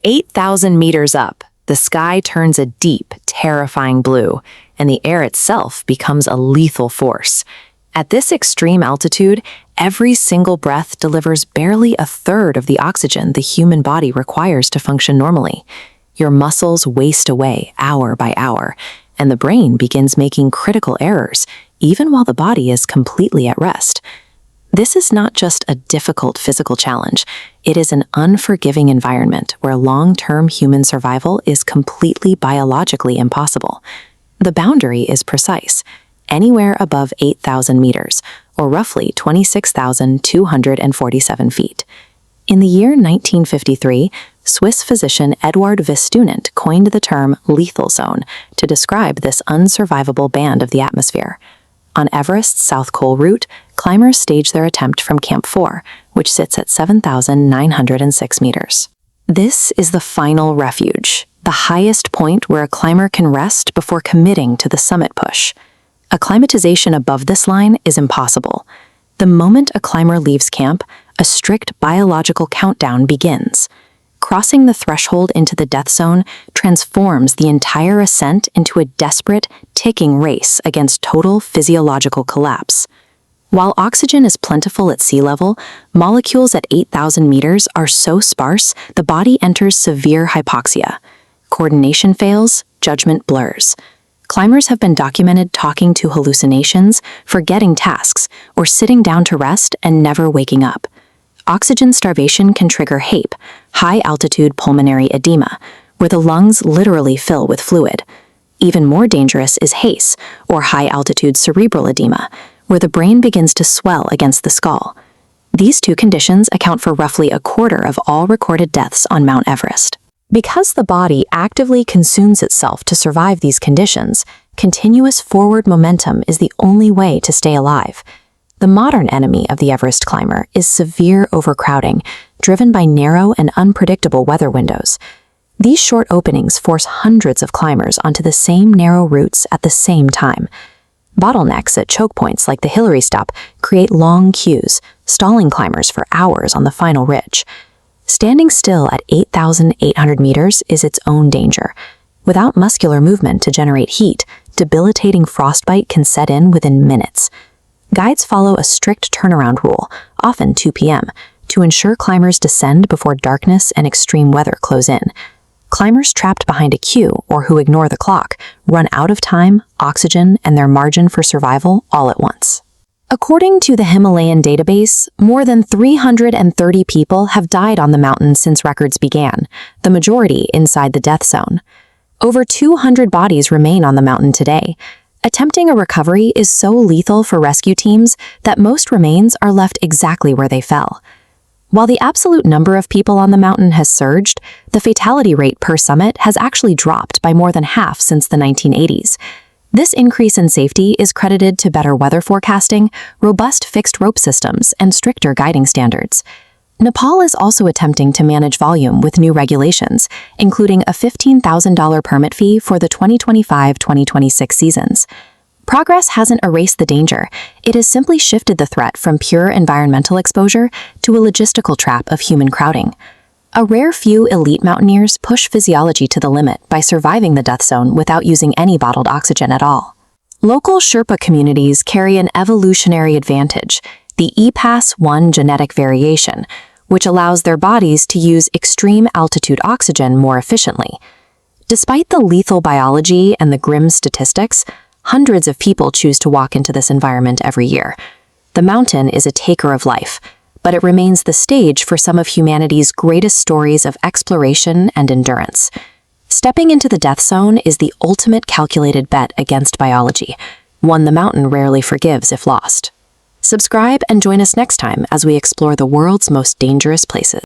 8,000 meters up, the sky turns a deep, terrifying blue, and the air itself becomes a lethal force. At this extreme altitude, every single breath delivers barely a third of the oxygen the human body requires to function normally. Your muscles waste away hour by hour, and the brain begins making critical errors, even while the body is completely at rest. This is not just a difficult physical challenge, it is an unforgiving environment where long-term human survival is completely biologically impossible. The boundary is precise, anywhere above 8,000 meters, or roughly 26,247 feet. In the year 1953, Swiss physician Eduard Vistunant coined the term lethal zone to describe this unsurvivable band of the atmosphere. On Everest's South Pole route, climbers stage their attempt from Camp 4, which sits at 7,906 meters. This is the final refuge, the highest point where a climber can rest before committing to the summit push. Acclimatization above this line is impossible. The moment a climber leaves camp, a strict biological countdown begins. Crossing the threshold into the death zone transforms the entire ascent into a desperate, ticking race against total physiological collapse. While oxygen is plentiful at sea level, molecules at 8,000 meters are so sparse the body enters severe hypoxia. Coordination fails, judgment blurs. Climbers have been documented talking to hallucinations, forgetting tasks, or sitting down to rest and never waking up. Oxygen starvation can trigger HAPE, high-altitude pulmonary edema, where the lungs literally fill with fluid. Even more dangerous is HACE, or high-altitude cerebral edema, where the brain begins to swell against the skull. These two conditions account for roughly a quarter of all recorded deaths on Mount Everest. Because the body actively consumes itself to survive these conditions, continuous forward momentum is the only way to stay alive. The modern enemy of the Everest climber is severe overcrowding, driven by narrow and unpredictable weather windows. These short openings force hundreds of climbers onto the same narrow routes at the same time. Bottlenecks at choke points like the Hillary Stop create long queues, stalling climbers for hours on the final ridge. Standing still at 8,800 meters is its own danger. Without muscular movement to generate heat, debilitating frostbite can set in within minutes. Guides follow a strict turnaround rule, often 2 p.m., to ensure climbers descend before darkness and extreme weather close in. Climbers trapped behind a queue or who ignore the clock run out of time, oxygen, and their margin for survival all at once. According to the Himalayan database, more than 330 people have died on the mountain since records began, the majority inside the death zone. Over 200 bodies remain on the mountain today. Attempting a recovery is so lethal for rescue teams that most remains are left exactly where they fell. While the absolute number of people on the mountain has surged, the fatality rate per summit has actually dropped by more than half since the 1980s. This increase in safety is credited to better weather forecasting, robust fixed rope systems, and stricter guiding standards. Nepal is also attempting to manage volume with new regulations, including a $15,000 permit fee for the 2025-2026 seasons. Progress hasn't erased the danger, it has simply shifted the threat from pure environmental exposure to a logistical trap of human crowding. A rare few elite mountaineers push physiology to the limit by surviving the death zone without using any bottled oxygen at all. Local Sherpa communities carry an evolutionary advantage, the EPAS-1 genetic variation, which allows their bodies to use extreme altitude oxygen more efficiently. Despite the lethal biology and the grim statistics, hundreds of people choose to walk into this environment every year. The mountain is a taker of life, but it remains the stage for some of humanity's greatest stories of exploration and endurance. Stepping into the death zone is the ultimate calculated bet against biology, one the mountain rarely forgives if lost. Subscribe and join us next time as we explore the world's most dangerous places.